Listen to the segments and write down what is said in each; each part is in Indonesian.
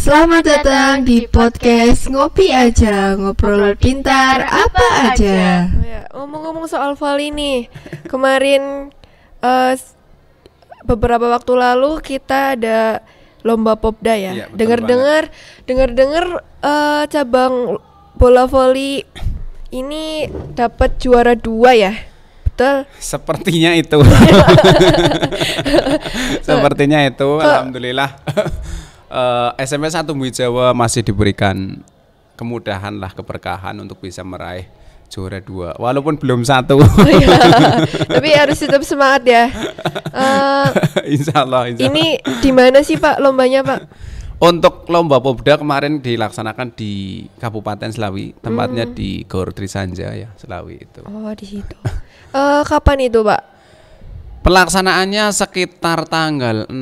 Selamat datang di podcast Ngopi Aja, ngobrol pintar apa aja. Ngomong-ngomong soal volley nih, kemarin beberapa waktu lalu kita ada lomba popda ya. Iya, Dengar-dengar cabang bola volley ini dapat juara 2 ya. Betul? Sepertinya itu. Sepertinya itu. Alhamdulillah. SMP 1 Bumi Jawa masih diberikan kemudahan lah, keberkahan untuk bisa meraih juara 2 walaupun belum 1. Tapi harus tetap semangat ya. Insya Allah. Ini di mana sih Pak lombanya Pak? Untuk lomba popda kemarin dilaksanakan di Kabupaten Selawi, tempatnya di Gor Trisanja ya, Selawi itu. Oh, di situ. Kapan itu Pak? Pelaksanaannya sekitar tanggal 6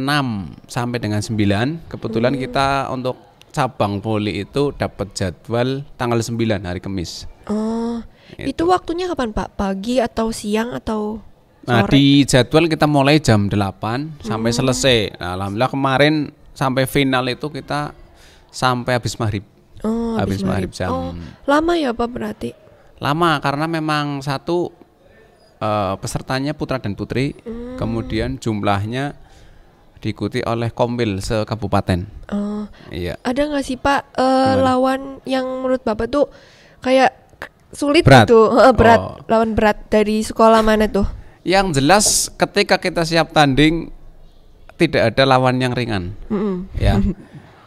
sampai dengan 9. Kebetulan kita untuk cabang voli itu dapat jadwal tanggal 9 hari Kamis. Oh, itu waktunya kapan Pak? Pagi atau siang atau sore? Nah, di jadwal kita mulai jam 8 sampai selesai. Nah, alhamdulillah kemarin sampai final itu kita sampai habis maghrib. Oh, habis maghrib jam. Oh, lama ya Pak berarti? Lama karena memang satu pesertanya putra dan putri, kemudian jumlahnya diikuti oleh komwil se-kabupaten. Oh, iya. Ada nggak sih Pak lawan yang menurut Bapak tuh kayak sulit berat. gitu, berat, lawan berat dari sekolah mana tuh? Yang jelas ketika kita siap tanding tidak ada lawan yang ringan, ya.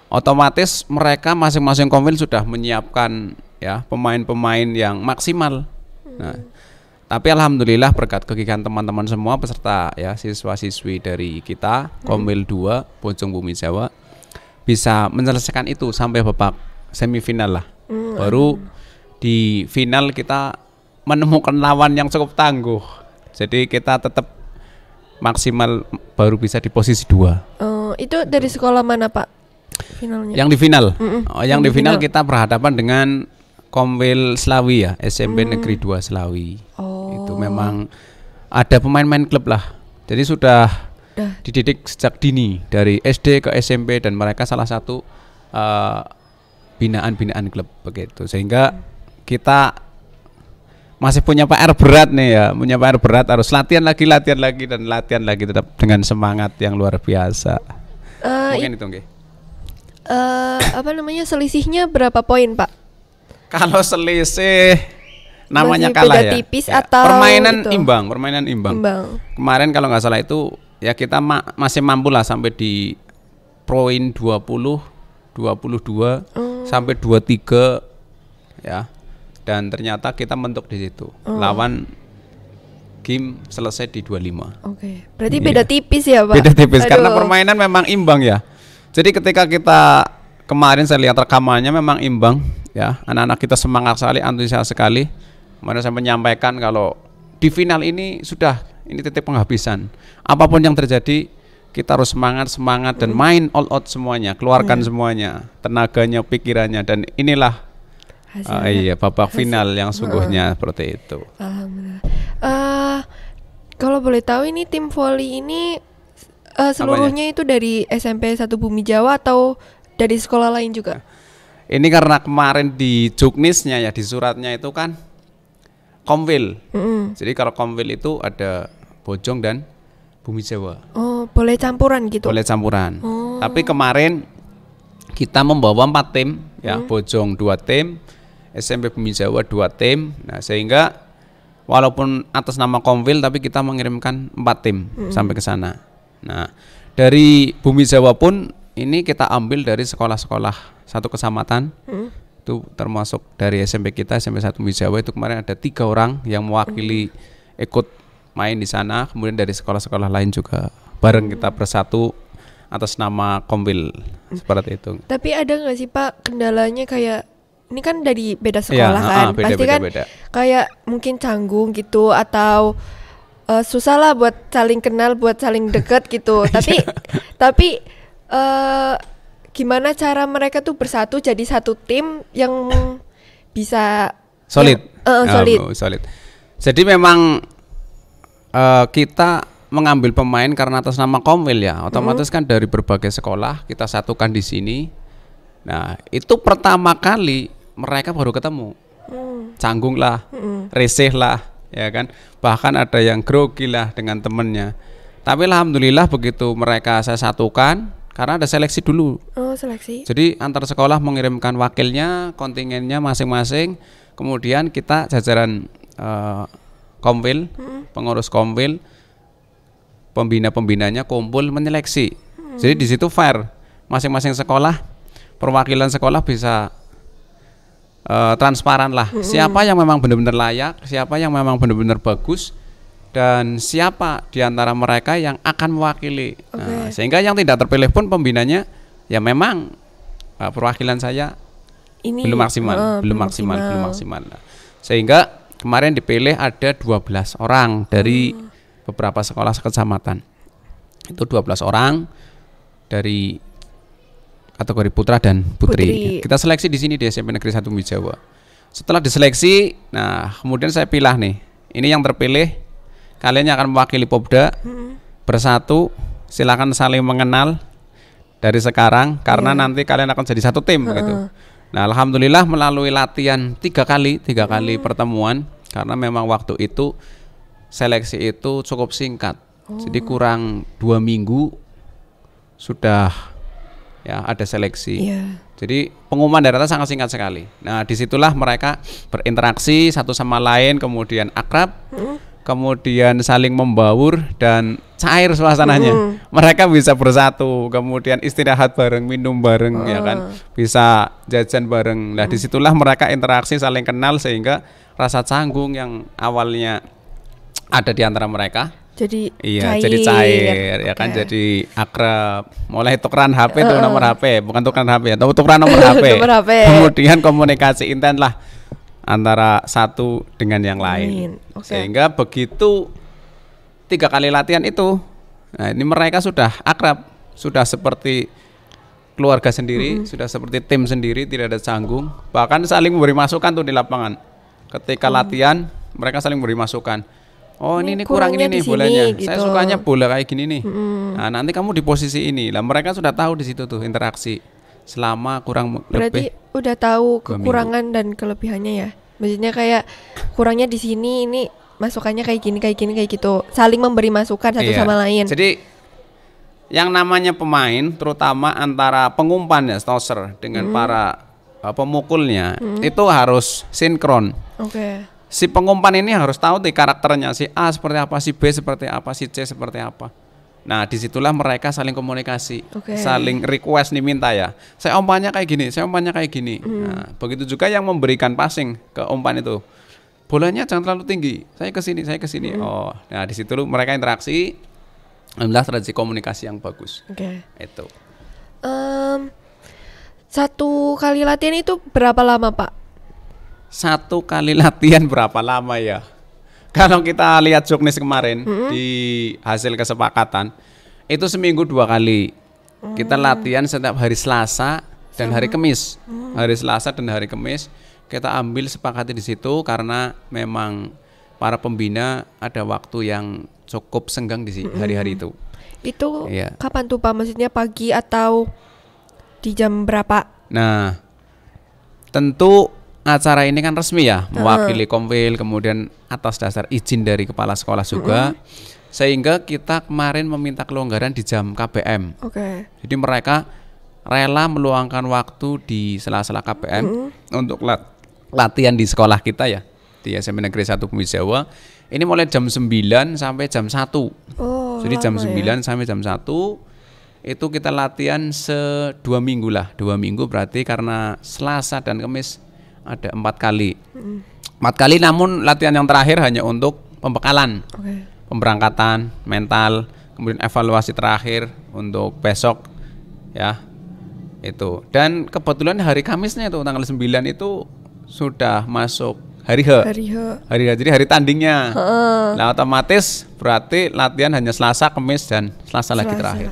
Otomatis mereka masing-masing komwil sudah menyiapkan ya pemain-pemain yang maksimal. Nah, tapi alhamdulillah berkat kegigihan teman-teman semua peserta ya, siswa-siswi dari kita Komwil 2 Bojong Bumi Jawa bisa menyelesaikan itu sampai babak semifinal lah. Baru di final kita menemukan lawan yang cukup tangguh. Jadi kita tetap maksimal baru bisa di posisi 2. Itu dari sekolah mana Pak finalnya? Yang di final. Yang di final kita berhadapan dengan Komwil Selawi ya, SMP Negeri 2 Selawi. Itu memang ada pemain-pemain klub lah. Jadi sudah dididik sejak dini dari SD ke SMP dan mereka salah satu binaan-binaan klub begitu. Sehingga kita masih punya PR berat nih ya, punya PR berat, harus latihan lagi dan latihan lagi tetap dengan semangat yang luar biasa. Mungkin itu nggih. Apa namanya, selisihnya berapa poin Pak? Kalau selisih namanya masih kalah beda ya. tipis Ya, atau permainan gitu? imbang. Kemarin kalau nggak salah itu ya kita masih mampu lah sampai di poin 20, 22 sampai 23 ya. Dan ternyata kita mentok di situ. Lawan game selesai di 25. Oke. Berarti beda tipis ya Pak? Beda tipis. Aduh. Karena permainan memang imbang ya. Jadi ketika kita kemarin saya lihat rekamannya memang imbang ya. Anak-anak kita semangat sekali, antusias sekali. Mana saya menyampaikan kalau di final ini ini titik penghabisan. Apapun yang terjadi kita harus semangat dan main all out semuanya, keluarkan semuanya, tenaganya, pikirannya, dan inilah babak final yang sungguhnya seperti itu. Alhamdulillah. Kalau boleh tahu ini tim volley ini seluruhnya itu dari SMP 1 Bumi Jawa atau dari sekolah lain juga? Ini karena kemarin di juknisnya ya, di suratnya itu kan Komwil. Jadi kalau Komwil itu ada Bojong dan Bumi Jawa. Oh, boleh campuran gitu? Boleh campuran. Tapi kemarin kita membawa 4 tim ya, Bojong 2 tim, SMP Bumi Jawa 2 tim. Nah, sehingga walaupun atas nama Komwil tapi kita mengirimkan 4 tim sampai ke sana. Nah, dari Bumi Jawa pun ini kita ambil dari sekolah-sekolah satu kecamatan. Itu termasuk dari SMP kita, SMP 1 Bumi Jawa itu kemarin ada 3 orang yang mewakili ikut main di sana. Kemudian dari sekolah-sekolah lain juga bareng kita bersatu atas nama Komwil seperti itu. Tapi ada nggak sih Pak kendalanya, kayak ini kan dari beda sekolah kan, pasti kan kayak mungkin canggung gitu atau susah lah buat saling kenal, buat saling deket gitu. Tapi gimana cara mereka tuh bersatu jadi satu tim yang bisa solid. Solid. Jadi memang kita mengambil pemain karena atas nama Komwil ya. Otomatis kan dari berbagai sekolah kita satukan di sini Nah, itu pertama kali mereka baru ketemu. Canggung lah, resih lah, ya kan. Bahkan ada yang grogi lah dengan temennya. Tapi alhamdulillah begitu mereka saya satukan, karena ada seleksi dulu. Oh, seleksi. Jadi antar sekolah mengirimkan wakilnya, kontingennya masing-masing. Kemudian kita jajaran Komwil, pengurus Komwil, pembina-pembinanya kumpul menyeleksi. Jadi di situ fair, masing-masing sekolah, perwakilan sekolah bisa transparan lah. Siapa yang memang benar-benar layak, siapa yang memang benar-benar bagus, dan siapa di antara mereka yang akan mewakili. Nah, sehingga yang tidak terpilih pun pembinanya ya memang perwakilan saya ini belum maksimal. Nah, sehingga kemarin dipilih ada 12 orang dari beberapa sekolah sekecamatan. Itu 12 orang dari kategori putra dan putri. Kita seleksi di sini di SMP Negeri 1 Mijawa. Setelah diseleksi, nah kemudian saya pilih nih. Ini yang terpilih, kalian yang akan mewakili Popda bersatu, silakan saling mengenal dari sekarang karena nanti kalian akan jadi satu tim gitu. Nah, alhamdulillah melalui latihan 3 kali pertemuan, karena memang waktu itu seleksi itu cukup singkat. Jadi kurang 2 minggu sudah ya ada seleksi. Jadi pengumuman daerah sangat singkat sekali. Nah, disitulah mereka berinteraksi satu sama lain, kemudian akrab, kemudian saling membaur dan cair suasananya. Mereka bisa bersatu, kemudian istirahat bareng, minum bareng, ya kan, bisa jajan bareng. Nah, disitulah mereka interaksi, saling kenal, sehingga rasa canggung yang awalnya ada di antara mereka jadi cair, ya kan, jadi akrab. Mulai tukeran HP tuh, nomor HP, bukan tukeran HP, atau tukeran nomor HP. Kemudian komunikasi intens lah antara satu dengan yang lain. Sehingga begitu 3 kali latihan itu, nah ini mereka sudah akrab, sudah seperti keluarga sendiri, sudah seperti tim sendiri, tidak ada canggung. Bahkan saling memberi masukan tuh di lapangan. Ketika latihan, mereka saling memberi masukan. Oh, ini kurang ini nih bolanya. Gitu. Saya sukanya bola kayak gini nih. Nah, nanti kamu di posisi ini. Lah mereka sudah tahu di situ tuh interaksi selama kurang berarti lebih. Berarti udah tahu kekurangan dan kelebihannya ya. Maksudnya kayak kurangnya di sini, ini masukannya kayak gini kayak gitu. Saling memberi masukan satu sama lain. Jadi yang namanya pemain, terutama antara pengumpan ya, stosser dengan para pemukulnya, itu harus sinkron. Si pengumpan ini harus tahu nih karakternya, si A seperti apa, si B seperti apa, si C seperti apa. Nah, disitulah mereka saling komunikasi, saling request nih, minta ya, saya umpannya kayak gini, saya umpannya kayak gini. Nah, begitu juga yang memberikan passing ke umpan itu, bolanya jangan terlalu tinggi, saya ke sini. Oh, nah di situ mereka interaksi, alhamdulillah terjadi komunikasi yang bagus. Itu. 1 kali latihan itu berapa lama, Pak? 1 kali latihan berapa lama ya? Kalau kita lihat juknis kemarin di hasil kesepakatan, itu seminggu 2 kali. Kita latihan setiap hari Selasa dan hari Kamis. Hari Selasa dan hari Kamis kita ambil sepakati di situ, karena memang para pembina ada waktu yang cukup senggang di hari-hari itu. Itu kapan tuh, Pak? Maksudnya pagi atau di jam berapa? Nah, tentu acara ini kan resmi ya, mewakili Komwil, kemudian atas dasar izin dari kepala sekolah juga, sehingga kita kemarin meminta kelonggaran di jam KBM. Jadi mereka rela meluangkan waktu di sela-sela KBM untuk latihan di sekolah kita ya, di SMP Negeri 1 Mijawa. Ini mulai jam 9 sampai jam 1. Jadi jam 9 sampai jam 1 itu kita latihan 2 minggu lah. 2 minggu berarti karena Selasa dan Kamis ada 4 kali. 4 kali, namun latihan yang terakhir hanya untuk pembekalan, pemberangkatan, mental, kemudian evaluasi terakhir untuk besok ya. Itu. Dan kebetulan hari Kamisnya itu tanggal 9 itu sudah masuk hari H. Jadi hari tandingnya. Nah, otomatis berarti latihan hanya Selasa, Kamis, dan Selasa lagi terakhir.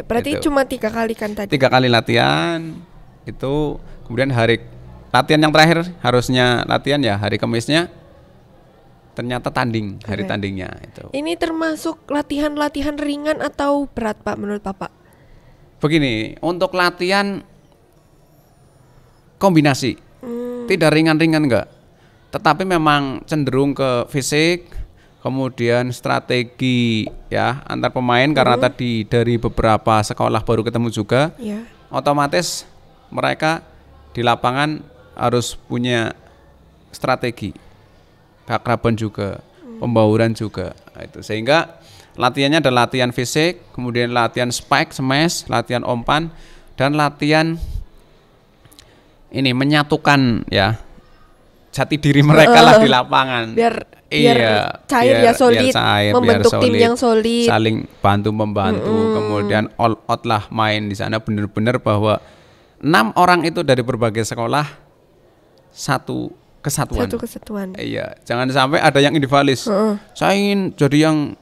Berarti itu. Cuma 3 kali kan tadi? 3 kali latihan itu, kemudian hari latihan yang terakhir harusnya latihan ya hari Kamisnya, ternyata tanding hari tandingnya itu. Ini termasuk latihan ringan atau berat, Pak, menurut Bapak? Begini, untuk latihan kombinasi. Tidak ringan-ringan enggak. Tetapi memang cenderung ke fisik, kemudian strategi ya antar pemain karena tadi dari beberapa sekolah baru ketemu juga. Otomatis mereka di lapangan harus punya strategi. Keakraban juga, pembauran juga. Itu sehingga latihannya ada latihan fisik, kemudian latihan spike, smash, latihan umpan, dan latihan ini menyatukan ya jati diri mereka lah di lapangan. Biar cair ya, solid, membentuk tim yang solid, saling bantu membantu, kemudian all out lah main di sana benar-benar bahwa 6 orang itu dari berbagai sekolah satu kesatuan. Iya, jangan sampai ada yang individualis. Saya ingin jadi yang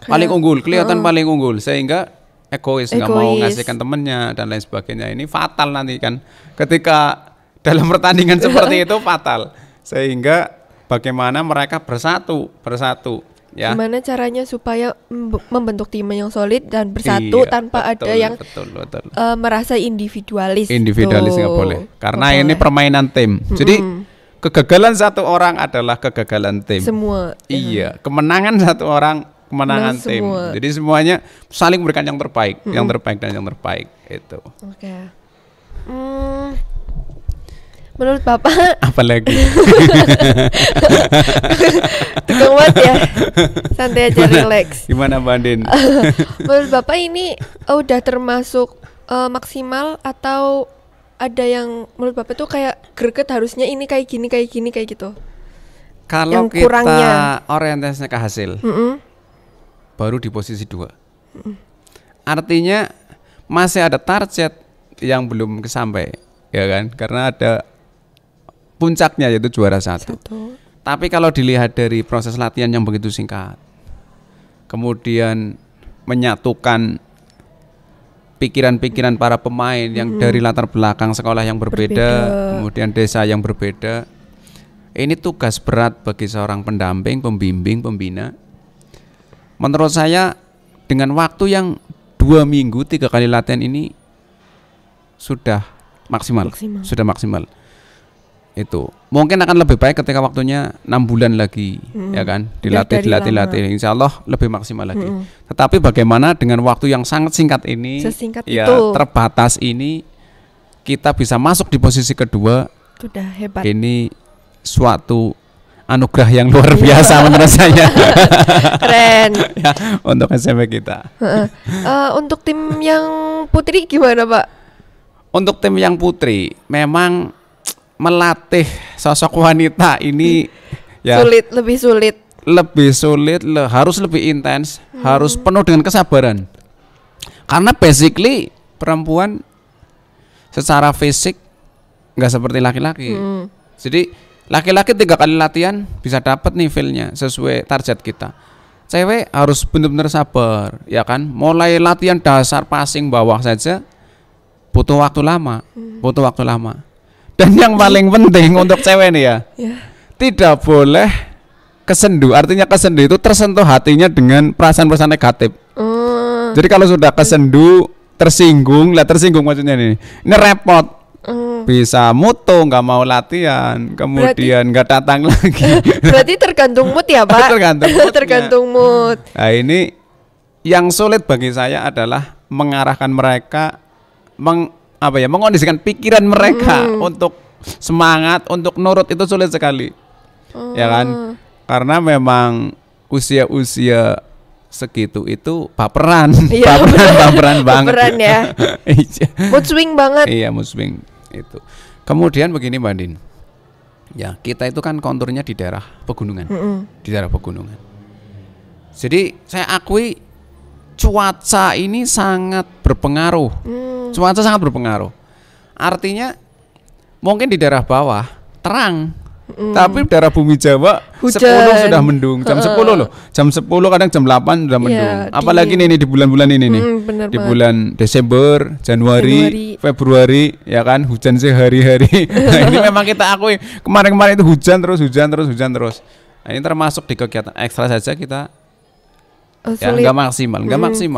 paling unggul, kelihatan paling unggul, sehingga egois, nggak mau ngasihkan temennya dan lain sebagainya. Ini fatal nanti kan, ketika dalam pertandingan seperti itu fatal. Sehingga bagaimana mereka bersatu, ya. Gimana caranya supaya membentuk tim yang solid dan bersatu tanpa ada yang merasa individualis. Individualis nggak boleh, karena ini permainan tim. Jadi kegagalan satu orang adalah kegagalan tim. Semua. Iya, kemenangan satu orang kemenangan tim. Semua. Jadi semuanya saling memberikan yang terbaik, yang terbaik dan yang terbaik itu. Oke. Menurut Bapak? Apalagi? Tukang banget ya. Santai aja, relax. Gimana Mbak Andin? Menurut Bapak ini udah termasuk maksimal atau ada yang menurut Bapak tuh kayak greget harusnya ini kayak gini kayak gitu? Kalau yang kita kurangnya orientasinya ke hasil, baru di posisi 2. Artinya masih ada target yang belum kesampai, ya kan? Karena ada puncaknya yaitu juara 1. Tapi kalau dilihat dari proses latihan yang begitu singkat, kemudian menyatukan pikiran-pikiran para pemain yang dari latar belakang sekolah yang berbeda, kemudian desa yang berbeda, ini tugas berat bagi seorang pendamping, pembimbing, pembina. Menurut saya dengan waktu yang 2 minggu 3 kali latihan ini sudah maksimal. Sudah maksimal. Itu mungkin akan lebih baik ketika waktunya 6 bulan lagi, ya kan, dilatih. Insya Allah lebih maksimal lagi. Tetapi bagaimana dengan waktu yang sangat singkat ini, ya itu. Terbatas ini, kita bisa masuk di posisi kedua. Sudah hebat. Ini suatu anugerah yang luar biasa menurut saya. Keren. Ya, untuk SMP kita. Untuk tim yang putri gimana Pak? Untuk tim yang putri memang melatih sosok wanita ini ya lebih sulit, harus lebih intens, harus penuh dengan kesabaran. Karena basically perempuan secara fisik nggak seperti laki-laki. Jadi laki-laki 3 kali latihan bisa dapat nih feel-nya sesuai target kita. Cewek harus benar-benar sabar, ya kan? Mulai latihan dasar passing bawah saja butuh waktu lama. Dan yang paling penting untuk cewek nih ya, tidak boleh kesendu. Artinya kesendu itu tersentuh hatinya dengan perasaan-perasaan negatif. Jadi kalau sudah kesendu, tersinggung maksudnya ini repot. Bisa mutu, nggak mau latihan, kemudian nggak datang lagi. Berarti tergantung mood ya Pak? Tergantung mood. Nah ini yang sulit bagi saya adalah mengarahkan mereka, mengondisikan pikiran mereka untuk semangat, untuk nurut, itu sulit sekali. Ya kan? Karena memang usia-usia segitu itu baperan. Baperan banget. Baperan ya. Mood swing banget. Iya, mood swing itu. Kemudian begini Mbak Andin. Ya, kita itu kan konturnya di daerah pegunungan. Di daerah pegunungan. Jadi saya akui cuaca ini sangat berpengaruh. Cuaca sangat berpengaruh. Artinya mungkin di daerah bawah terang, tapi daerah bumi Jawa hujan. 10 sudah mendung, jam 10 loh. Jam 10 kadang jam 8 sudah mendung. Apalagi nih di bulan-bulan ini nih. Di bulan Desember, Januari, Februari, ya kan, hujan sehari-hari. Nah, ini memang kita akui kemarin-kemarin itu hujan terus. Nah, ini termasuk di kegiatan ekstra saja kita ya nggak maksimal.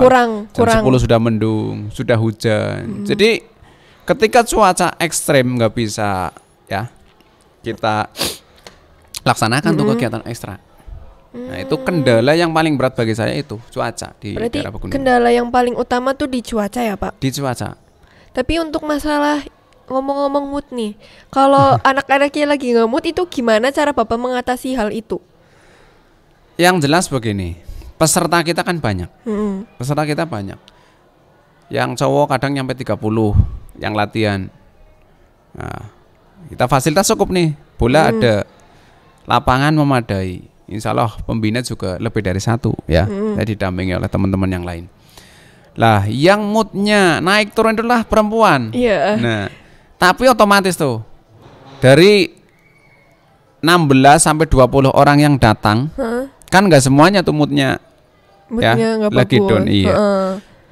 Kurang. Jam 10 sudah mendung, sudah hujan. Jadi ketika cuaca ekstrem nggak bisa ya kita laksanakan tuh kegiatan ekstra. Nah itu kendala yang paling berat bagi saya itu cuaca di berarti daerah pegunungan. Kendala yang paling utama tuh di cuaca ya Pak? Di cuaca. Tapi untuk masalah ngomong-ngomong mood nih, kalau anak-anaknya lagi nggak mood itu gimana cara Bapak mengatasi hal itu? Yang jelas begini, peserta kita kan banyak. Peserta kita banyak. Yang cowok kadang nyampe 30 yang latihan. Nah, kita fasilitas cukup nih. Bola ada, lapangan memadai. Insya Allah pembina juga lebih dari 1 ya. Saya didampingi oleh teman-teman yang lain. Lah, yang moodnya naik turun itulah perempuan. Iya. Nah, tapi otomatis tuh dari 16 sampai 20 orang yang datang, kan nggak semuanya tuh moodnya ya lagi down. Iya.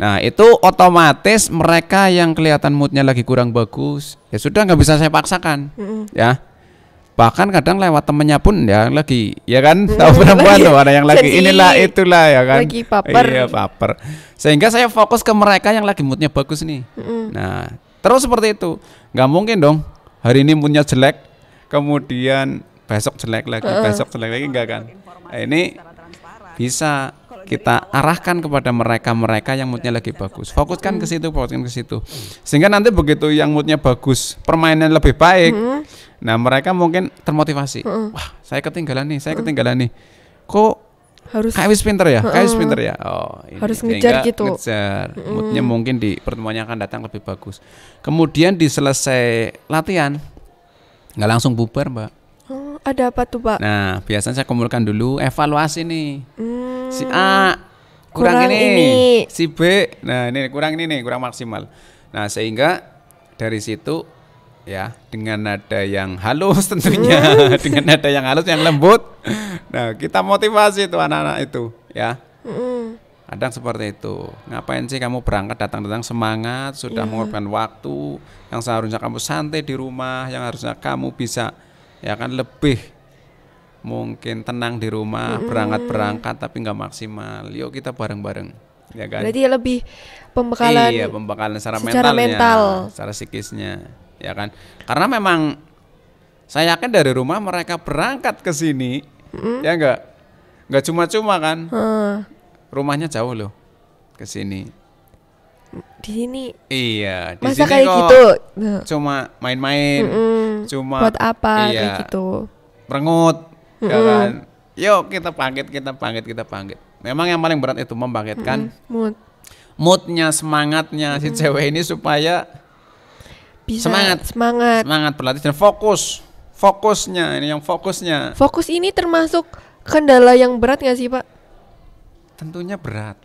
Nah, itu otomatis mereka yang kelihatan moodnya lagi kurang bagus, ya sudah nggak bisa saya paksakan, ya. Bahkan kadang lewat temennya pun ya lagi, ya kan, tahu perempuan tuh ada yang lagi inilah itulah ya kan. Lagi baper. Iya, baper. Sehingga saya fokus ke mereka yang lagi moodnya bagus nih. Nah, terus seperti itu. Nggak mungkin dong hari ini moodnya jelek, kemudian besok jelek lagi, besok jelek lagi, enggak kan. Nah, ini bisa kita arahkan kepada mereka yang moodnya lagi bagus. Fokuskan ke situ, fokuskan ke situ. Sehingga nanti begitu yang moodnya bagus, permainan lebih baik. Nah, mereka mungkin termotivasi. Wah, saya ketinggalan nih. Kok harus kayak wis pinter ya? Kayak wis pinter ya? Oh, ini. Harus ngejar gitu. Ngejar. Moodnya mungkin di pertemuan yang akan datang lebih bagus. Kemudian di selesai latihan nggak langsung bubar, Mbak. Ada apa tuh Pak? Nah, biasanya saya kumpulkan dulu evaluasi nih. Si A kurang ini, si B, nah ini kurang ini nih, kurang maksimal. Nah, sehingga dari situ ya dengan nada yang halus tentunya, dengan nada yang halus yang lembut. Nah, kita motivasi tuh anak-anak itu, ya. Kadang seperti itu. Ngapain sih kamu berangkat datang-datang semangat, sudah mengorbankan waktu yang seharusnya kamu santai di rumah, yang harusnya kamu bisa ya kan lebih mungkin tenang di rumah, berangkat tapi nggak maksimal. Yuk kita bareng-bareng, ya kan? Berarti lebih pembekalan. Iya, pembekalan secara mental, secara psikisnya, ya kan? Karena memang saya yakin dari rumah mereka berangkat ke sini, ya nggak cuma-cuma kan? Rumahnya jauh loh ke sini. Di sini. Iya, di masa sini kayak kok gitu. Cuma main-main, cuma buat apa iya, kayak gitu. Merengut. Ya kan? Yuk kita bangkit. Memang yang paling berat itu membangkitkan moodnya, semangatnya si cewek ini supaya bisa semangat berlatih dan fokusnya ini yang fokusnya. Fokus ini termasuk kendala yang berat nggak sih Pak? Tentunya berat.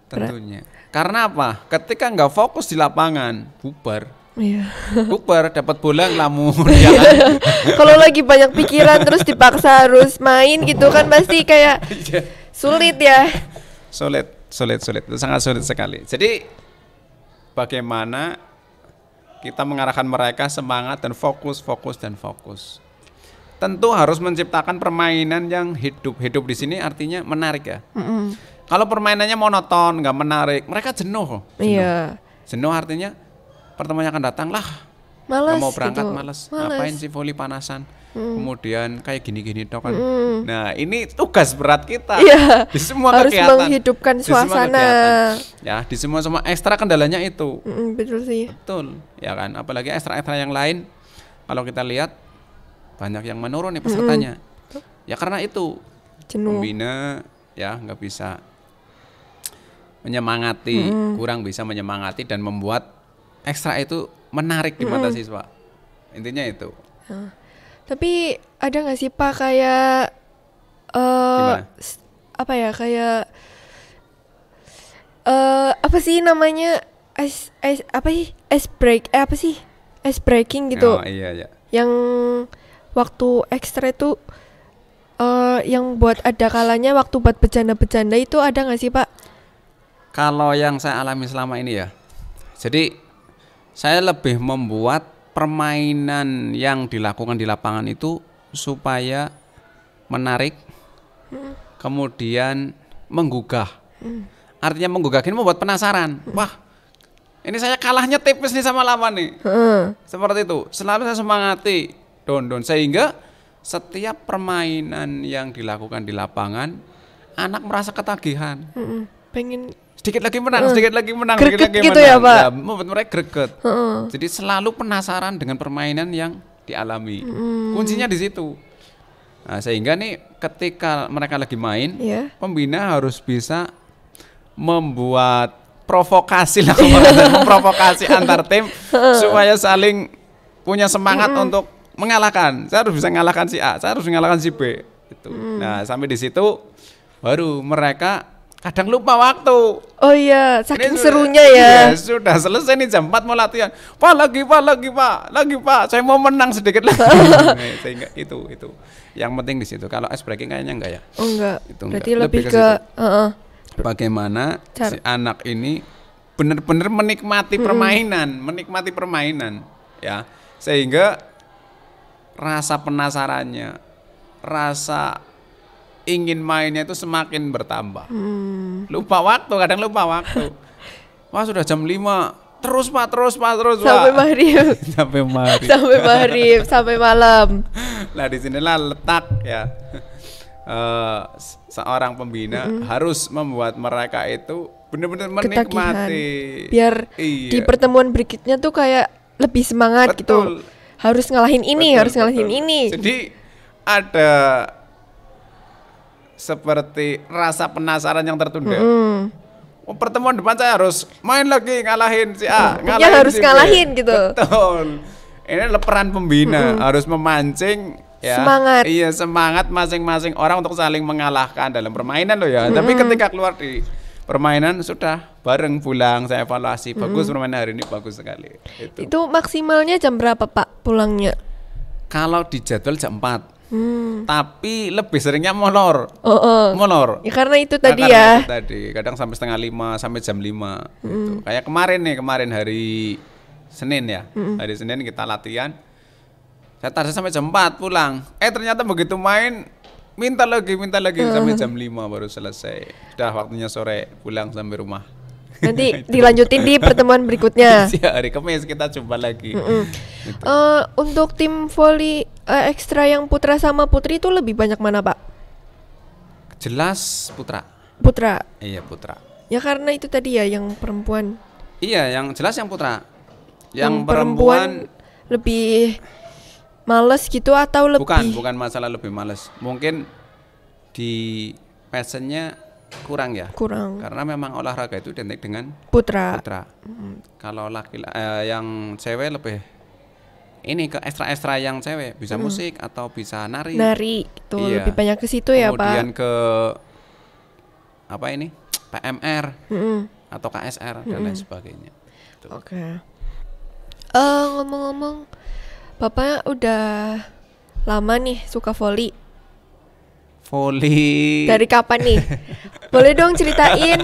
Karena apa? Ketika nggak fokus di lapangan, bubar. Iya. Bubar, dapat bola ngelamun ya kan? Kalau lagi banyak pikiran terus dipaksa harus main gitu kan pasti kayak sulit ya. Sulit, itu sangat sulit sekali. Jadi bagaimana kita mengarahkan mereka semangat dan fokus. Tentu harus menciptakan permainan yang hidup. Hidup di sini artinya menarik ya. Kalau permainannya monoton, nggak menarik, mereka jenuh. Iya. Jenuh artinya pertemuan yang akan datang lah, malas, mau berangkat gitu. males. Ngapain sih voli panasan, kemudian kayak gini toh kan. Nah ini tugas berat kita di semua harus kegiatan, menghidupkan suasana ya di semua ekstra kendalanya itu. Betul sih, betul ya kan, apalagi ekstra yang lain kalau kita lihat banyak yang menurun nih pesertanya. Ya karena itu jenuh, pembina ya nggak bisa menyemangati, kurang bisa menyemangati dan membuat ekstra itu menarik di mata siswa. Intinya itu. Tapi ada nggak sih Pak kayak apa ya, kayak apa sih namanya, ice breaking gitu. Oh, iya. Yang waktu ekstra itu yang buat ada kalanya waktu buat bercanda itu ada nggak sih Pak? Kalau yang saya alami selama ini ya, jadi saya lebih membuat permainan yang dilakukan di lapangan itu supaya menarik, kemudian menggugah. Artinya menggugah ini membuat penasaran. Wah, Ini saya kalahnya tipis nih sama lawan nih. Seperti itu. Selalu saya semangati. Don. Sehingga setiap permainan yang dilakukan di lapangan, anak merasa ketagihan. Pengen sedikit lagi menang, greget sedikit lagi gitu menang. Ya, Pak? Ya, membuat mereka greget. Jadi selalu penasaran dengan permainan yang dialami. Kuncinya di situ. Nah, sehingga nih ketika mereka lagi main, pembina harus bisa membuat provokasi lah, memprovokasi antar tim supaya saling punya semangat untuk mengalahkan. Saya harus bisa mengalahkan si A, saya harus mengalahkan si B. Gitu. Nah, sampai di situ baru mereka kadang lupa waktu. Oh iya, saking serunya ya. Sudah selesai nih jam 4 mau latihan. Pak, lagi Pak. Saya mau menang sedikit lagi. Sehingga itu. Yang penting di situ. Kalau ice breaking kayaknya enggak ya? Oh enggak. Itu berarti lebih ke bagaimana si anak ini benar-benar menikmati permainan, ya. Sehingga rasa penasarannya, rasa ingin mainnya itu semakin bertambah. Kadang lupa waktu. Wah, sudah jam 5. Terus Pak. Sampai maghrib. Sampai malam. Nah, disinilah letak ya. Seorang pembina harus membuat mereka itu benar-benar menikmati. Biar di pertemuan berikutnya tuh kayak lebih semangat. Betul. Gitu. Harus ngalahin ini. Jadi ada seperti rasa penasaran yang tertunda. Pertemuan depan saya harus main lagi, ngalahin si A, ngalahin gitu. Betul. Ini peran pembina harus memancing ya. Semangat. Iya, semangat masing-masing orang untuk saling mengalahkan dalam permainan loh ya. Tapi ketika keluar di permainan sudah bareng pulang, saya evaluasi, bagus permainan hari ini, bagus sekali. Itu maksimalnya jam berapa Pak pulangnya? Kalau di jadwal jam 4. Tapi lebih seringnya molor. Ya karena itu tadi ya. Kadang sampai setengah 5 sampai jam 5 gitu. Kayak kemarin hari Senin ya. Hari Senin kita latihan. Saya target sampai jam 4 pulang. Ternyata begitu main minta lagi sampai jam 5 baru selesai. Sudah waktunya sore pulang sampai rumah. Nanti dilanjutin di pertemuan berikutnya. Hari Kamis kita jumpa lagi. Gitu. Untuk tim voli ekstra yang putra sama putri itu lebih banyak mana Pak? Jelas putra. Iya, putra. Ya karena itu tadi ya yang perempuan. Iya, yang jelas yang putra. Yang perempuan lebih males gitu atau lebih? Bukan masalah lebih males. Mungkin di passionnya kurang ya. Karena memang olahraga itu identik dengan putra. Kalau yang cewek lebih ini ke ekstra yang cewek bisa musik atau bisa nari gitu. Iya. Lebih banyak ke situ ya Pak. Kemudian ke PMR atau KSR dan lain sebagainya. Oke. Ngomong-ngomong, Bapak udah lama nih suka voli. Dari kapan nih? Boleh dong ceritain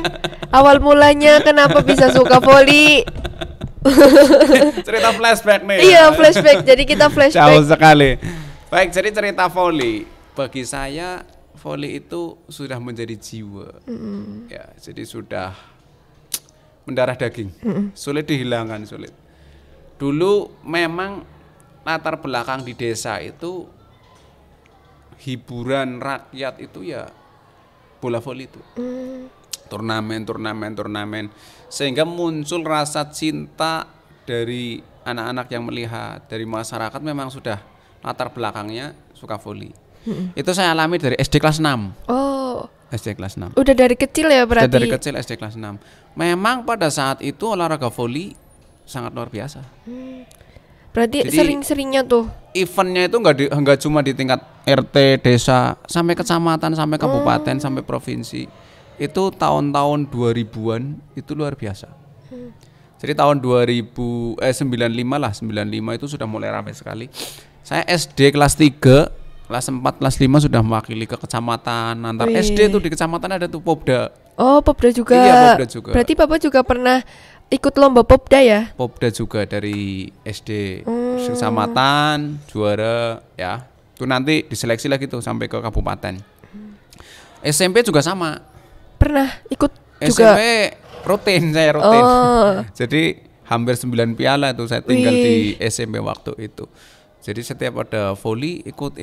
awal mulanya kenapa bisa suka voli? Cerita flashback nih. Iya, flashback. Jadi kita flashback. Jauh sekali. Baik, jadi cerita voli. Bagi saya voli itu sudah menjadi jiwa. Ya, jadi sudah mendarah daging. Sulit dihilangkan, sulit. Dulu memang latar belakang di desa itu hiburan rakyat itu ya bola voli itu. Turnamen sehingga muncul rasa cinta dari anak-anak yang melihat, dari masyarakat memang sudah latar belakangnya suka voli. Itu saya alami dari SD kelas 6. SD kelas 6. Udah dari kecil ya berarti? Dari kecil SD kelas 6. Memang pada saat itu olahraga voli sangat luar biasa. Berarti jadi, sering-seringnya tuh eventnya itu enggak cuma di tingkat RT, desa, sampai kecamatan, sampai kabupaten, sampai provinsi. Itu tahun-tahun 2000-an itu luar biasa. Jadi tahun 95 itu sudah mulai ramai sekali. Saya SD kelas 3, kelas 4, kelas 5 sudah mewakili ke kecamatan. Antar SD tuh di kecamatan ada tuh Popda. Popda juga. Iya, Popda juga. Berarti Bapak juga pernah ikut lomba Popda ya? Popda juga dari SD, kecamatan, juara ya. Itu nanti diseleksi lagi tuh sampai ke kabupaten. SMP juga sama. Pernah ikut juga? SMP rutin. Jadi hampir 9 piala itu saya tinggal di SMP waktu itu. Jadi setiap ada volley ikut.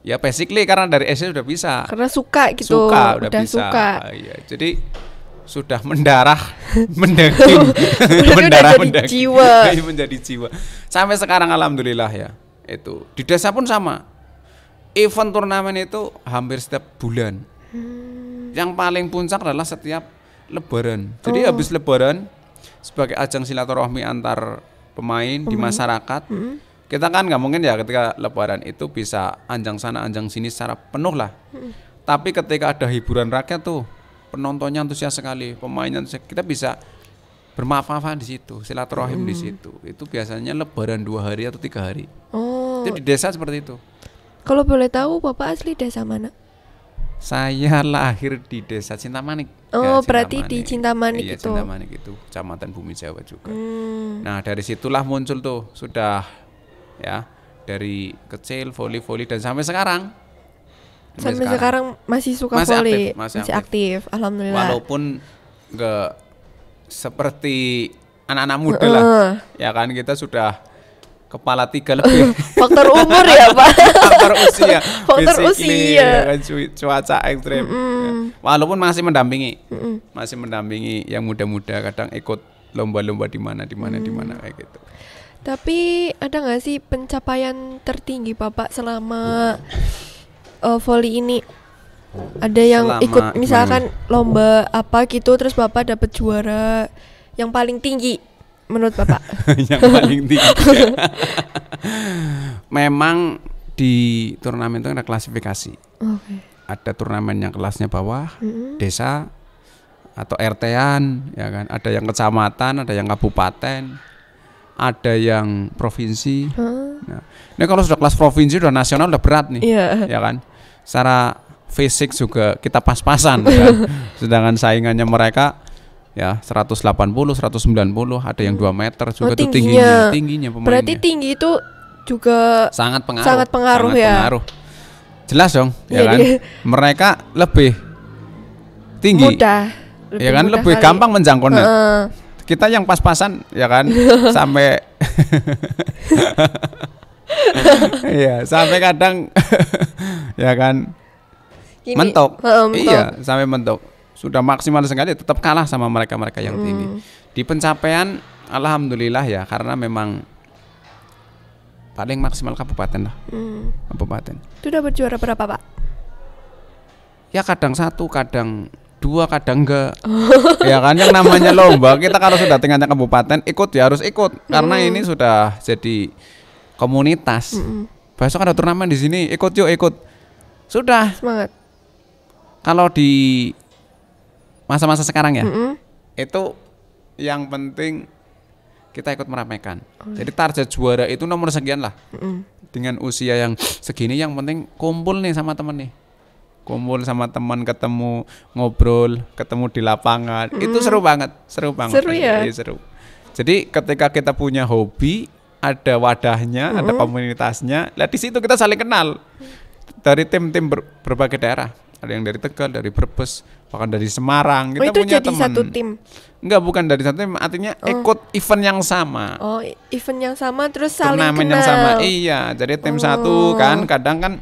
Ya basically karena dari SD sudah bisa. Karena suka gitu. Udah bisa. Suka. Ya, jadi sudah mendarah mendaging. mendarah mendaging. Menjadi jiwa. Sampai sekarang alhamdulillah ya. Itu. Di desa pun sama. Event turnamen itu hampir setiap bulan. Yang paling puncak adalah setiap Lebaran. Jadi habis Lebaran sebagai ajang silaturahmi antar pemain di masyarakat. Kita kan nggak mungkin ya ketika Lebaran itu bisa anjang sana anjang sini secara penuh lah. Tapi ketika ada hiburan rakyat tuh penontonnya antusias sekali, pemainnya kita bisa bermaaf-maafan di situ, silaturahim di situ. Itu biasanya Lebaran 2 hari atau 3 hari. Itu di desa seperti itu. Kalau boleh tahu Bapak asli desa mana? Saya lahir di desa Cintamanik. Oh, berarti di Cintamanik itu. Iya, Cintamanik itu, Kecamatan Bumi Jawa juga. Nah, dari situlah muncul tuh sudah ya dari kecil volley dan sampai sekarang. Sampai sekarang masih suka volley, masih aktif. Alhamdulillah. Walaupun enggak seperti anak-anak muda lah. Ya kan kita sudah kepala 3 lebih. Faktor umur ya, Pak. Faktor usia. Faktor usia. Ya kan, cuaca ekstrem. Ya. Walaupun masih mendampingi. Masih mendampingi yang muda-muda kadang ikut lomba-lomba di mana kayak gitu. Tapi ada nggak sih pencapaian tertinggi Bapak selama volley ini? Ada yang ikut misalkan lomba apa gitu terus Bapak dapat juara yang paling tinggi menurut Bapak? Yang paling tinggi. Memang di turnamen itu ada klasifikasi. Ada turnamen yang kelasnya bawah, desa atau RT-an, ya kan. Ada yang kecamatan, ada yang kabupaten. Ada yang provinsi. Nah, ini kalau sudah kelas provinsi udah nasional udah berat nih, ya kan. Secara fisik juga kita pas-pasan, kan? Sedangkan saingannya mereka ya 180, 190, ada yang 2 meter juga tuh tingginya pemainnya. Berarti tinggi itu juga sangat pengaruh ya. Jelas dong, ya kan. Mereka lebih tinggi. Mudah. Ya kan lebih gampang menjangkaunya. Kita yang pas-pasan ya kan sampai iya sampai kadang ya kan mentok. Iya sampai mentok sudah maksimal sekali tetap kalah sama mereka yang tinggi. Di pencapaian alhamdulillah ya karena memang paling maksimal kabupaten lah. Kabupaten itu dapat juara berapa Pak? Ya kadang 1 kadang 2 kadang enggak. Ya kan yang namanya lomba kita kalau sudah tingkatnya kabupaten ikut ya harus ikut karena ini sudah jadi komunitas. Besok ada turnamen di sini ikut sudah semangat. Kalau di masa-masa sekarang ya itu yang penting kita ikut meramaikan. Jadi target juara itu nomor sekian lah. Dengan usia yang segini yang penting kumpul nih sama temen nih. Kumpul sama teman, ketemu, ngobrol, ketemu di lapangan. Itu seru banget. Seru ya? Iya, seru. Jadi ketika kita punya hobi, ada wadahnya, ada komunitasnya. Lah di situ kita saling kenal. Dari tim-tim berbagai daerah. Ada yang dari Tegal, dari Brebes, bahkan dari Semarang. Kita itu punya jadi teman. satu tim? Enggak, bukan dari satu tim. Artinya ikut event yang sama. Oh, event yang sama terus saling turnamen kenal. Yang sama. Iya, jadi tim satu kan kadang kan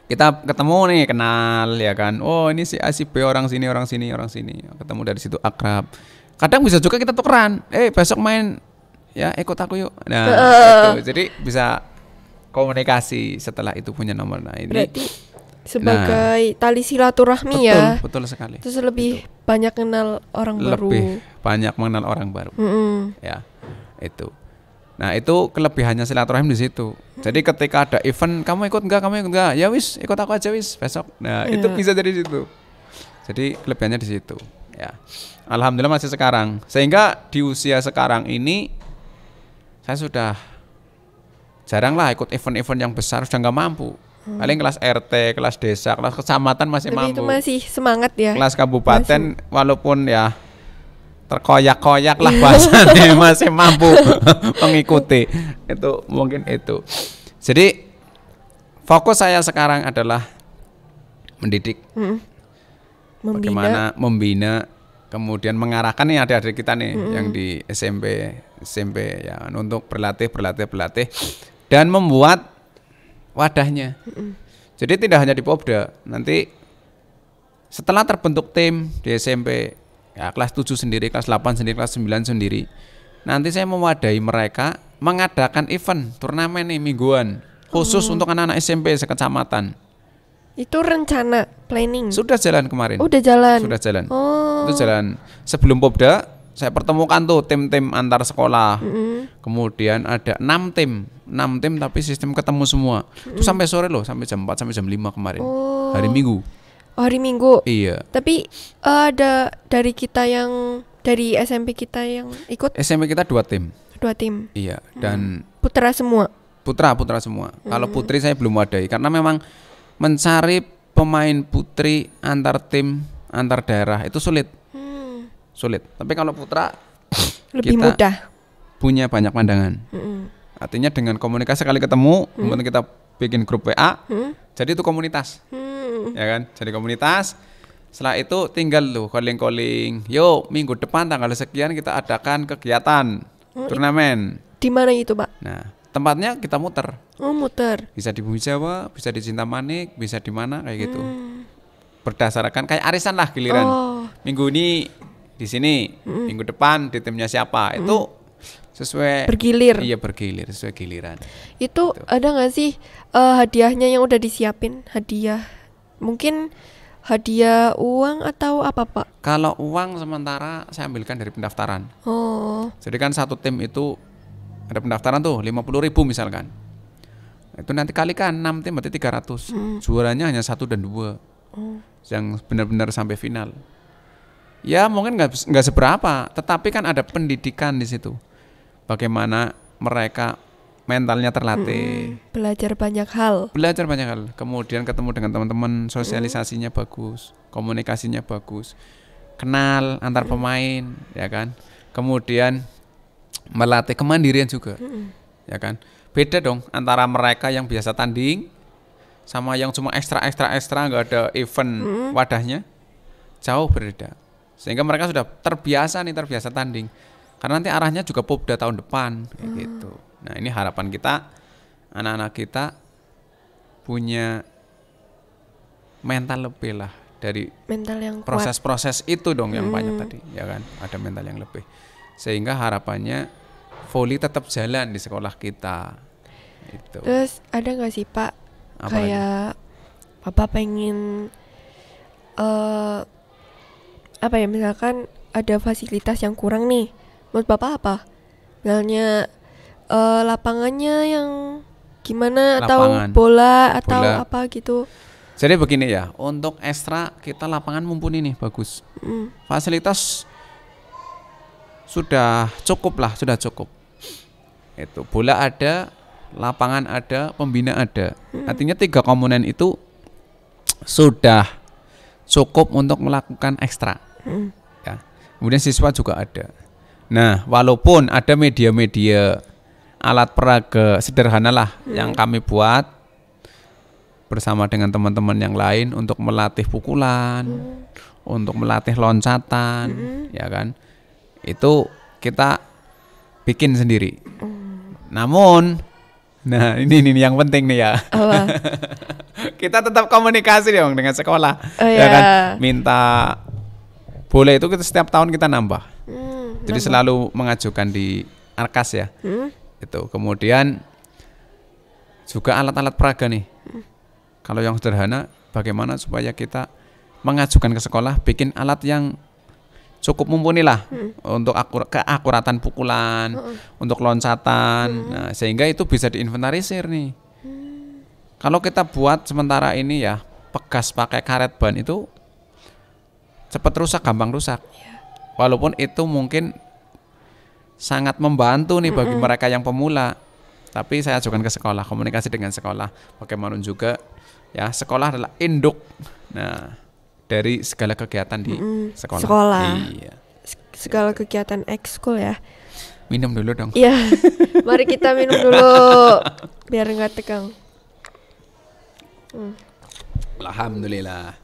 kita ketemu nih kenal ya kan. Oh ini si A si B orang sini. Ketemu dari situ akrab. Kadang bisa juga kita tukeran. Besok main ya ikut aku yuk. Nah itu. Jadi bisa komunikasi setelah itu punya nomor. Nah ini berarti sebagai tali silaturahmi ya. Betul sekali. Terus lebih banyak kenal orang baru. Lebih banyak mengenal orang baru. Ya itu. Nah itu kelebihannya silaturahim di situ. Jadi ketika ada event, kamu ikut enggak? Ya wis, ikut aku aja wis besok. Nah itu bisa dari situ. Jadi kelebihannya di situ. Ya, alhamdulillah masih sekarang. Sehingga di usia sekarang ini saya sudah jarang lah ikut event-event yang besar, sudah nggak mampu. Paling kelas RT, kelas desa, kelas kecamatan masih tapi mampu. Itu masih semangat ya. Kelas kabupaten walaupun ya terkoyak-koyak lah bahasanya masih mampu mengikuti itu mungkin itu. Jadi fokus saya sekarang adalah mendidik, bagaimana membina kemudian mengarahkan nih adik-adik kita nih yang di SMP ya untuk berlatih dan membuat wadahnya. Jadi tidak hanya di Popda, nanti setelah terbentuk tim di SMP ya kelas 7 sendiri, kelas 8 sendiri, kelas 9 sendiri, nanti saya mewadahi mereka mengadakan event turnamen nih mingguan khusus untuk anak-anak SMP sekecamatan. Itu rencana planning. Sudah jalan kemarin. Udah jalan. Sudah jalan. Itu jalan. Sebelum Popda saya pertemukan tuh tim-tim antar sekolah. Kemudian ada 6 tim tapi sistem ketemu semua. Itu sampai sore loh, sampai jam 4 sampai jam 5 kemarin. Hari Minggu. Hari Minggu. Iya. Tapi ada dari kita yang dari SMP kita yang ikut? SMP kita 2 tim. 2 tim. Iya, dan putra semua. Putra semua. Kalau putri saya belum wadai karena memang mencari pemain putri antar tim, antar daerah itu sulit. Tapi kalau putra lebih kita mudah. Punya banyak pandangan. Artinya dengan komunikasi kali ketemu, kemudian kita bikin grup WA, jadi itu komunitas. Ya kan? Jadi komunitas. Setelah itu tinggal tuh calling. Yo, minggu depan tanggal sekian kita adakan kegiatan turnamen. Di mana itu, Pak? Nah, tempatnya kita muter. Muter. Bisa di Bumi Jawa, bisa di Cinta-Manik, bisa di mana kayak gitu. Berdasarkan kayak arisan lah giliran. Minggu ini di sini, minggu depan di timnya siapa. Itu sesuai bergilir. Iya, bergilir sesuai giliran. Itu ada nggak sih hadiahnya yang udah disiapin? Hadiah. Mungkin hadiah uang atau apa, Pak? Kalau uang sementara saya ambilkan dari pendaftaran. Jadi kan satu tim itu ada pendaftaran tuh 50.000 misalkan. Itu nanti kalikan 6 tim berarti 300. Juaranya hanya 1 dan 2. Yang benar-benar sampai final. Ya mungkin nggak seberapa, tetapi kan ada pendidikan di situ. Bagaimana mereka mentalnya terlatih. Belajar banyak hal. Kemudian ketemu dengan teman-teman, sosialisasinya bagus, komunikasinya bagus, kenal antar pemain, ya kan. Kemudian melatih kemandirian juga, ya kan. Beda dong antara mereka yang biasa tanding sama yang cuma ekstra nggak ada event wadahnya, jauh berbeda. Sehingga mereka sudah terbiasa tanding. Karena nanti arahnya juga Popda tahun depan, kayak gitu. Nah ini harapan kita, anak-anak kita punya mental lebih lah dari mental yang proses-proses itu dong yang banyak tadi, ya kan. Ada mental yang lebih. Sehingga harapannya voli tetap jalan di sekolah kita. Itu. Terus ada nggak sih Pak kayak Bapak pengen misalkan ada fasilitas yang kurang nih, menurut Bapak apa? Misalnya lapangannya yang gimana, atau bola atau apa gitu. Jadi begini ya, untuk ekstra kita lapangan mumpuni nih, bagus. Fasilitas sudah cukup. Itu bola ada, lapangan ada, pembina ada. Artinya 3 komponen itu sudah cukup untuk melakukan ekstra. Ya. Kemudian siswa juga ada. Nah, walaupun ada media-media alat peraga sederhana lah yang kami buat bersama dengan teman-teman yang lain untuk melatih pukulan, untuk melatih loncatan, ya kan? Itu kita bikin sendiri. Namun, nah ini yang penting nih ya. Kita tetap komunikasi dong dengan sekolah, ya kan? Minta boleh itu kita setiap tahun kita nambah. Jadi selalu mengajukan di Arkas ya. Itu kemudian juga alat-alat peraga nih. Kalau yang sederhana, bagaimana supaya kita mengajukan ke sekolah bikin alat yang cukup mumpuni lah untuk keakuratan pukulan, untuk loncatan. Nah, sehingga itu bisa diinventarisir nih. Kalau kita buat sementara ini ya, pegas pakai karet ban itu cepat rusak, gampang rusak. Walaupun itu mungkin sangat membantu nih bagi mereka yang pemula. Tapi saya ajukan ke sekolah, komunikasi dengan sekolah. Bagaimana juga ya, sekolah adalah induk. Nah, dari segala kegiatan di sekolah. Iya. Segala kegiatan ekskul ya. Minum dulu dong. Iya. Mari kita minum dulu biar enggak tegang. Alhamdulillah.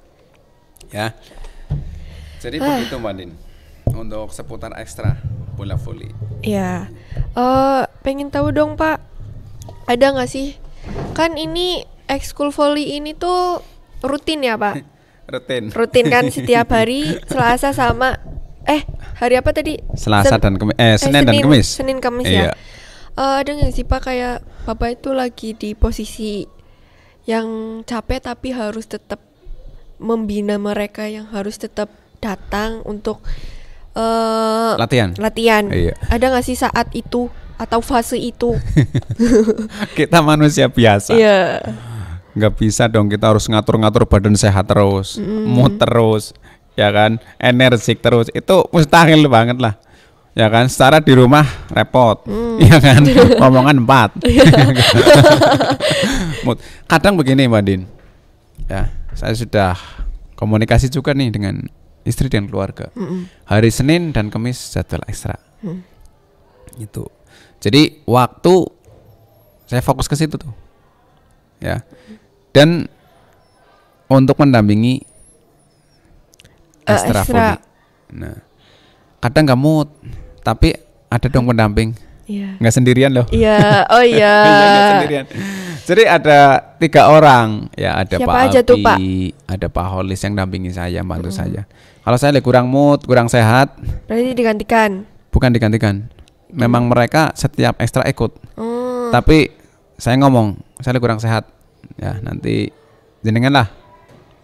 Ya. Jadi begitu Mbak Din. untuk seputar ekstra bola voli. Iya. Pengen tahu dong Pak, ada nggak sih? Kan ini ekskul voli ini tuh rutin ya Pak? Rutin kan setiap hari Selasa sama hari apa tadi? Selasa dan Senin dan Kamis. Senin Kamis ya. Ada nggak sih Pak kayak Bapak itu lagi di posisi yang capek tapi harus tetap membina mereka yang harus tetap datang untuk latihan. Iya. Ada nggak sih saat itu atau fase itu? Kita manusia biasa. Iya. Nggak bisa dong, kita harus ngatur-ngatur badan sehat terus, mood terus, ya kan, energik terus. Itu mustahil banget lah, ya kan. Secara di rumah repot, ya kan, omongan 4. Kadang begini Mbak Din, ya, saya sudah komunikasi juga nih dengan istri dan keluarga. Hari Senin dan Kamis jadwal ekstra, itu. Jadi waktu saya fokus ke situ tuh, ya. Dan untuk mendampingi ekstra voli. Nah, kadang nggak mood, tapi ada dong pendamping. Iya. Nggak sendirian loh. Iya, oh iya. Nggak sendirian. Jadi ada 3 orang, ya ada Siapa Pak aja Alpi, tuh, Pak? ada Pak Holis yang dampingi saya, bantu saya. Kalau saya kurang mood, kurang sehat, berarti digantikan. Bukan digantikan. Memang mereka setiap ekstra ikut. Tapi saya ngomong, saya kurang sehat. Ya nanti jenengan lah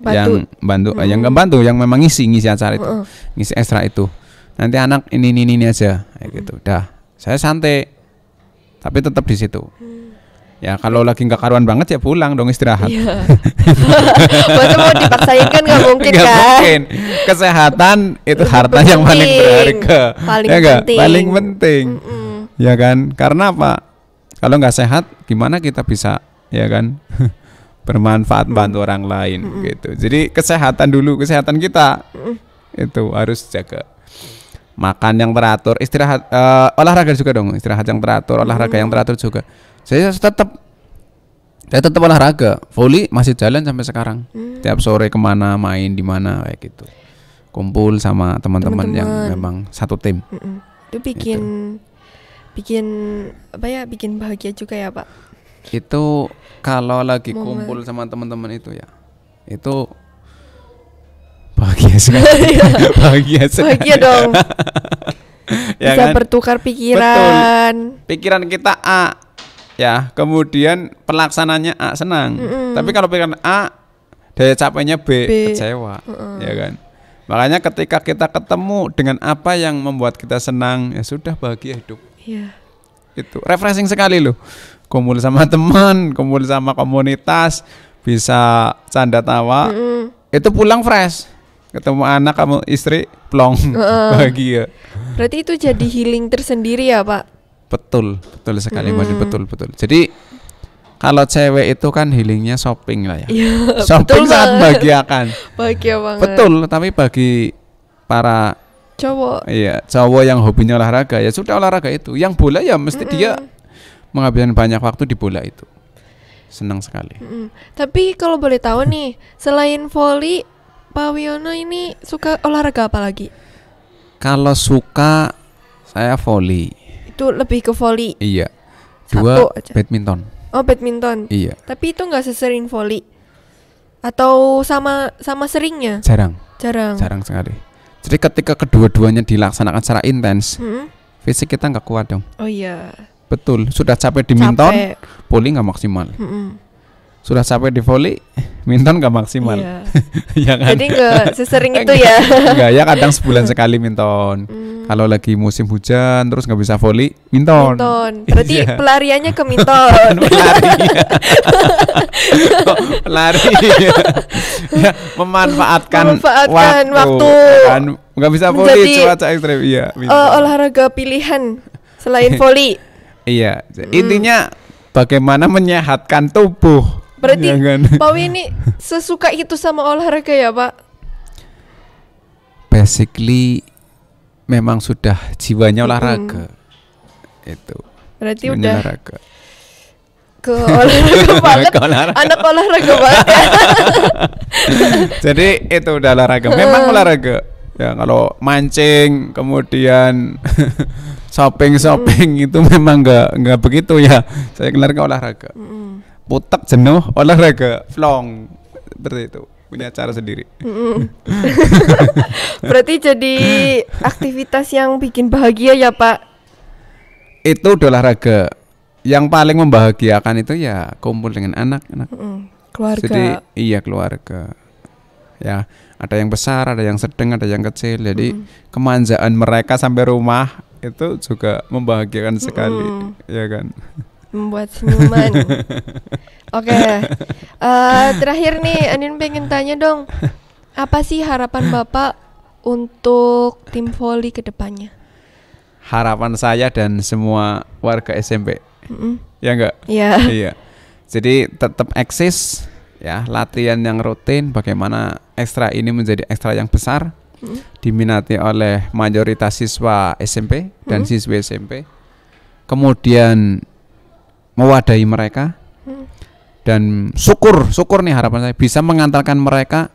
yang bantu, yang nggak bantu, yang memang ngisi acara itu, ngisi ekstra itu. Nanti anak ini aja, kayak gitu. Dah, saya santai, tapi tetap di situ. Ya kalau lagi nggak karuan banget ya pulang dong, istirahat. Iya. Masa mau dipaksain kan nggak mungkin Gak kan? mungkin. Kesehatan itu harta yang paling berharga. Paling penting. Ya kan? Karena apa? Kalau nggak sehat, gimana kita bisa, ya kan, bermanfaat bantu orang lain gitu. Jadi kesehatan dulu, kesehatan kita itu harus jaga. Makan yang teratur, istirahat, olahraga juga dong, istirahat yang teratur, olahraga yang teratur juga. Saya tetap olahraga, voli masih jalan sampai sekarang. Tiap sore kemana, main di mana kayak gitu. Kumpul sama teman-teman yang memang satu tim. Itu bikin apa ya? Bikin bahagia juga ya Pak. Itu kalau lagi kumpul sama teman-teman itu ya, itu bahagia sekali. Bahagia dong. Ya bisa kan? Bertukar pikiran. Betul. Pikiran kita A, ya, kemudian pelaksananya A senang. Tapi kalau pikiran A, daya capeknya B. Kecewa, ya kan. Makanya ketika kita ketemu dengan apa yang membuat kita senang, ya sudah, bahagia hidup. Iya. Itu refreshing sekali loh. Kumpul sama teman, kumpul sama komunitas, bisa canda tawa. Itu pulang fresh. Ketemu anak, kamu istri, plong, bahagia. Berarti itu jadi healing tersendiri ya Pak? Betul sekali, betul. Jadi kalau cewek itu kan healingnya shopping lah ya. Shopping sangat membahagiakan. Bahagia banget. Betul, tapi bagi para cowok, cowok yang hobinya olahraga, ya sudah olahraga itu. Yang bola ya mesti dia menghabiskan banyak waktu di bola itu. Senang sekali. Tapi kalau boleh tahu nih, selain voli, Pak Wiono ini suka olahraga apa lagi? Kalau suka, saya voli. Itu lebih ke voli? Iya. 2 badminton. Oh, badminton. Iya. Tapi itu nggak sesering voli? Atau sama seringnya? Jarang sekali. Jadi ketika kedua-duanya dilaksanakan secara intens, fisik kita nggak kuat dong. Oh iya. Betul. Sudah capek di minton, voli nggak maksimal. Sudah capek di voli, minton nggak maksimal. Ya kan? Jadi nggak sesering itu ya? Nggak ya, kadang sebulan sekali minton. Kalau lagi musim hujan terus nggak bisa voli, minton. Berarti pelariannya ke minton. Pelari. Ya, memanfaatkan waktu. Kan nggak bisa voli, cuaca ekstrem. Iya. Olahraga pilihan selain voli. Iya. Intinya bagaimana menyehatkan tubuh. Berarti Pak Wi ini sesuka itu sama olahraga ya Pak? Basically memang sudah jiwanya olahraga. Itu. Berarti jiwanya udah olahraga. Ke olahraga banget. Anak olahraga banget ya. Jadi itu udah olahraga. Memang olahraga. Ya kalau mancing kemudian shopping itu memang nggak begitu ya. Saya keluarga olahraga. Putek jenuh olahraga, flong seperti itu. Punya cara sendiri. Berarti jadi aktivitas yang bikin bahagia ya Pak? Itu olahraga. Yang paling membahagiakan itu ya kumpul dengan anak-anak. Keluarga. Jadi iya keluarga. Ya, ada yang besar, ada yang sedang, ada yang kecil. Jadi kemanjaan mereka sampai rumah itu juga membahagiakan sekali, ya kan? Membuat senyuman. Oke. Terakhir nih, Andin pengen tanya dong. Apa sih harapan Bapak untuk tim voli ke depannya? Harapan saya dan semua warga SMP. Ya enggak? Iya. Iya. Jadi tetap eksis ya, latihan yang rutin, bagaimana ekstra ini menjadi ekstra yang besar, diminati oleh mayoritas siswa SMP dan siswi SMP. Kemudian mewadahi mereka dan syukur nih harapan saya bisa mengantarkan mereka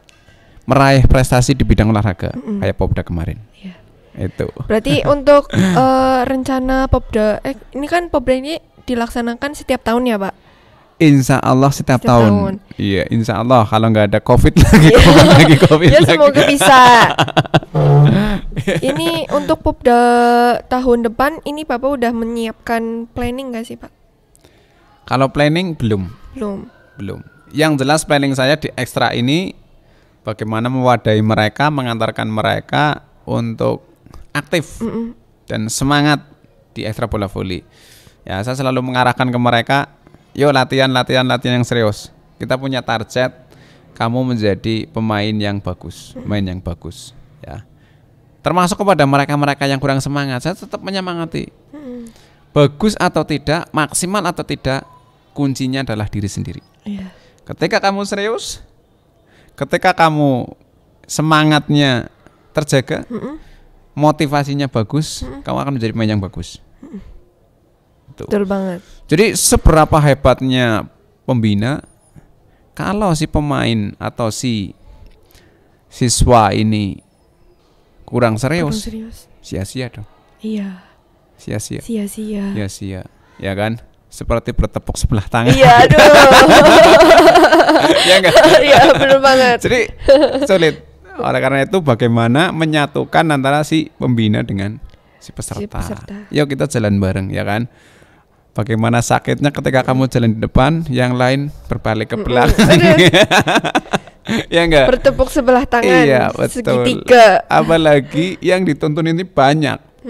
meraih prestasi di bidang olahraga kayak Popda kemarin. Yeah. Itu. Berarti untuk rencana Popda, ini kan Popda ini dilaksanakan setiap tahun ya Pak? Insya Allah setiap tahun. Iya, insya Allah kalau nggak ada COVID lagi, COVID ya, lagi. Semoga bisa. Ini untuk Popda tahun depan, ini Bapak udah menyiapkan planning nggak sih Pak? Kalau planning belum. Yang jelas planning saya di ekstra ini bagaimana mewadahi mereka, mengantarkan mereka untuk aktif dan semangat di ekstra bola voli. Ya, saya selalu mengarahkan ke mereka, yuk latihan yang serius. Kita punya target, kamu menjadi pemain yang bagus, ya. Termasuk kepada mereka yang kurang semangat, saya tetap menyemangati. Bagus atau tidak, maksimal atau tidak, kuncinya adalah diri sendiri. Yeah. Ketika kamu serius, ketika kamu semangatnya terjaga, motivasinya bagus, kamu akan menjadi pemain yang bagus. Betul banget. Jadi seberapa hebatnya pembina, kalau si pemain atau si siswa ini kurang serius, sia-sia dong. Iya. Sia-sia, ya kan? Seperti bertepuk sebelah tangan. Iya, aduh. Ya enggak? Iya, benar banget. Jadi sulit. Oleh karena itu bagaimana menyatukan antara si pembina dengan si peserta. Yuk kita jalan bareng, ya kan? Bagaimana sakitnya ketika kamu jalan di depan, yang lain berbalik ke belakang. Ya enggak? Bertepuk sebelah tangan. Iya, betul. Segitiga. Apalagi yang dituntun ini banyak.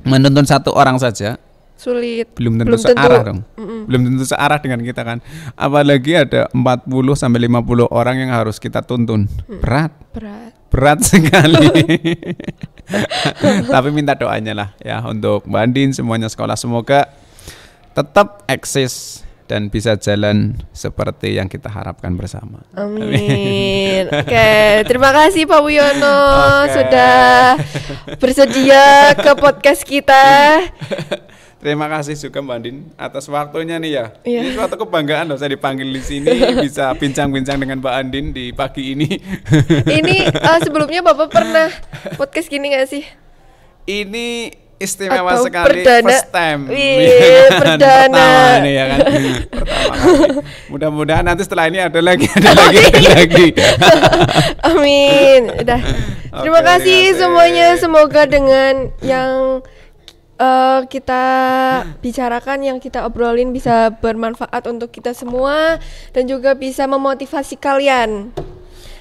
Menuntun satu orang saja sulit. Belum tentu searah dong. Belum tentu searah dengan kita kan. Apalagi ada 40 sampai 50 orang yang harus kita tuntun. Berat sekali. Tapi minta doanya lah ya untuk Mbak Andin, semuanya sekolah, semoga tetap eksis dan bisa jalan seperti yang kita harapkan bersama. Amin. Oke, terima kasih Pak Wiono sudah bersedia ke podcast kita. Terima kasih juga Mbak Andin atas waktunya nih ya. Ini suatu kebanggaan loh saya dipanggil di sini bisa bincang-bincang dengan Mbak Andin di pagi ini. Ini sebelumnya Bapak pernah podcast gini nggak sih? Ini istimewa atau sekali, perdana. First time. Perdana. Pertama nih ya kan. Pertama kali. Mudah-mudahan nanti setelah ini ada lagi. Amin. Udah. Terima kasih semuanya. Semoga dengan yang kita bicarakan, yang kita obrolin bisa bermanfaat untuk kita semua dan juga bisa memotivasi kalian.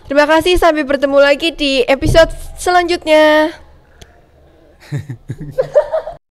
Terima kasih, sampai bertemu lagi di episode selanjutnya.